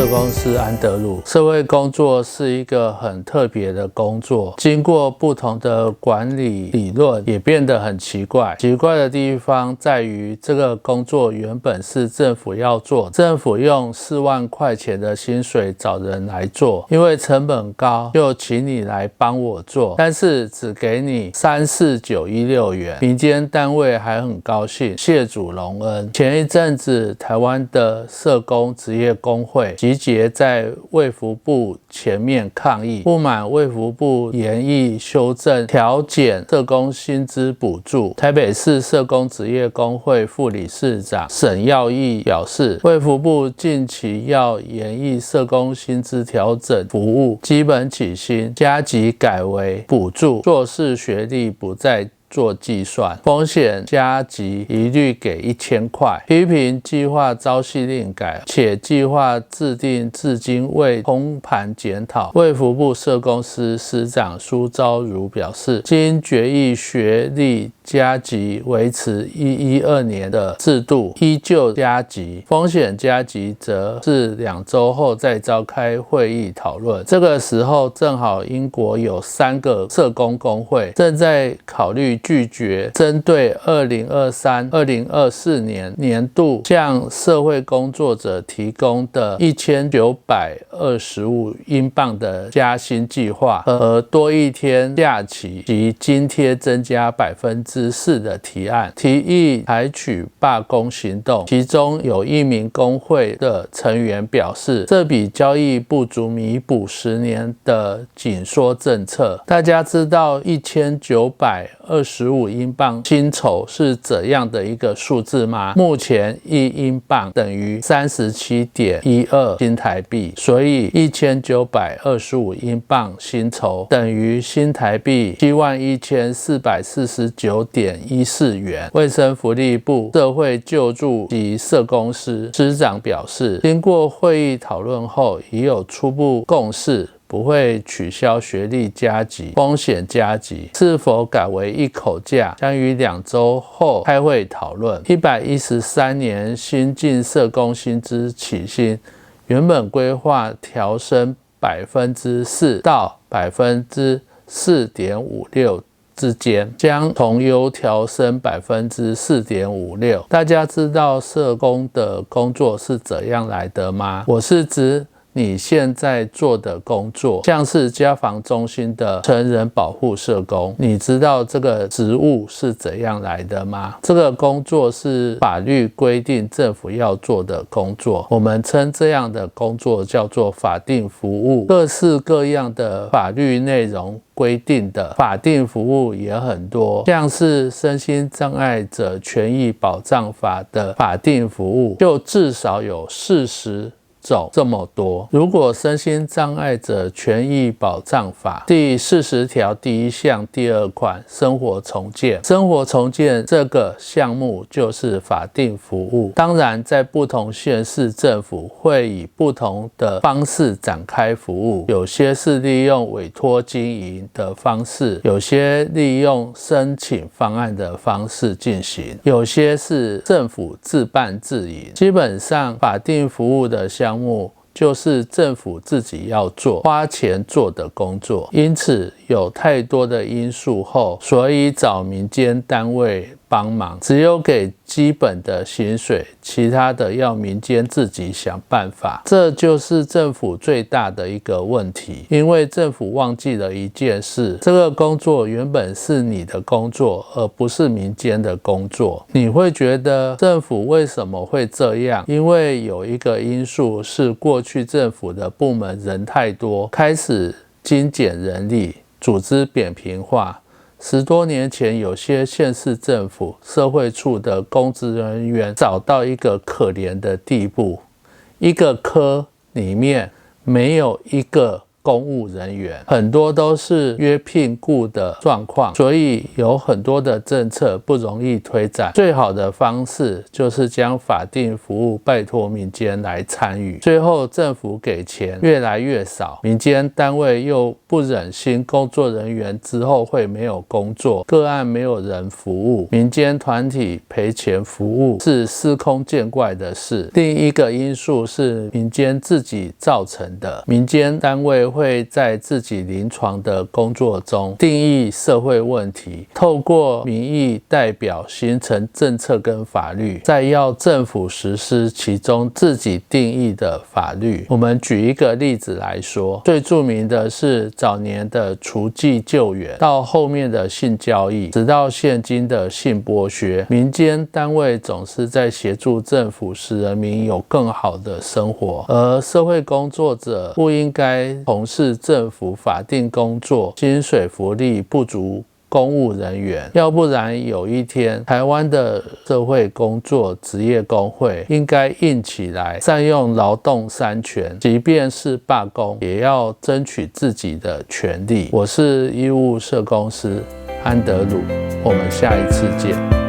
社工师安德鲁。社会工作是一个很特别的工作，经过不同的管理理论，也变得很奇怪。奇怪的地方在于，这个工作原本是政府要做，政府用4万块钱的薪水找人来做，因为成本高，就请你来帮我做，但是只给你34916元。民间单位还很高兴，谢主隆恩。前一阵子，台湾的社工职业工会集结在卫福部前面抗议，不满卫福部研议修正调减社工薪资补助。台北市社工职业工会副理事长沈耀义表示，卫福部近期要研议社工薪资调整服务，基本起薪加级改为补助，硕士学历不再做计算，风险加级一律给1000块。批评计划朝夕令改，且计划制定至今未通盘检讨。卫福部社工司司长苏昭如表示，经决议学历加级维持112年的制度，依旧加级，风险加级则是2周后再召开会议讨论。这个时候正好英国有3个社工工会正在考虑拒绝针对2023-2024年度向社会工作者提供的1925英镑的加薪计划和多一天假期及津贴增加4%的提案，提议采取罢工行动。其中有1名工会的成员表示，这笔交易不足弥补10年的紧缩政策。大家知道1925英镑薪酬是怎样的一个数字吗？目前1英镑等于37.12新台币，所以1925英镑薪酬等于新台币71449.14元。卫生福利部社会救助及社工司司长表示，经过会议讨论后，已有初步共识，不会取消学历加级、风险加级，是否改为一口价，将于2周后开会讨论。113年新进社工薪资起薪，原本规划调升4%到4.56%之间，将从优调升4.56%。大家知道社工的工作是怎样来的吗？我是指你现在做的工作，像是家防中心的成人保护社工，你知道这个职务是怎样来的吗？这个工作是法律规定政府要做的工作，我们称这样的工作叫做法定服务。各式各样的法律内容规定的法定服务也很多，像是身心障碍者权益保障法的法定服务就至少有40种这么多。如果身心障碍者权益保障法第40条第1项第2款生活重建这个项目就是法定服务。当然在不同县市政府会以不同的方式展开服务，有些是利用委托经营的方式，有些利用申请方案的方式进行，有些是政府自办自营。基本上法定服务的项目就是政府自己要做、花钱做的工作，因此有太多的因素后，所以找民间单位帮忙，只有给基本的薪水，其他的要民间自己想办法。这就是政府最大的一个问题，因为政府忘记了一件事，这个工作原本是你的工作，而不是民间的工作。你会觉得政府为什么会这样？因为有一个因素是过去政府的部门人太多，开始精简人力，组织扁平化。10多年前，有些县市政府社会处的公职人员找到一个可怜的地步，一个科里面没有一个公务人员，很多都是约聘雇的状况，所以有很多的政策不容易推展。最好的方式就是将法定服务拜托民间来参与，最后政府给钱越来越少，民间单位又不忍心工作人员之后会没有工作，个案没有人服务，民间团体赔钱服务是司空见惯的事。另一个因素是民间自己造成的，民间单位会在自己临床的工作中定义社会问题，透过民意代表形成政策跟法律，再要政府实施其中自己定义的法律。我们举一个例子来说，最著名的是早年的除妓救援，到后面的性交易，直到现今的性剥削，民间单位总是在协助政府使人民有更好的生活，而社会工作者不应该从事政府法定工作，薪水福利不足公务人员，要不然有一天台湾的社会工作职业工会应该硬起来，善用劳动三权，即便是罢工也要争取自己的权利。我是医务社工师安德鲁，我们下一次见。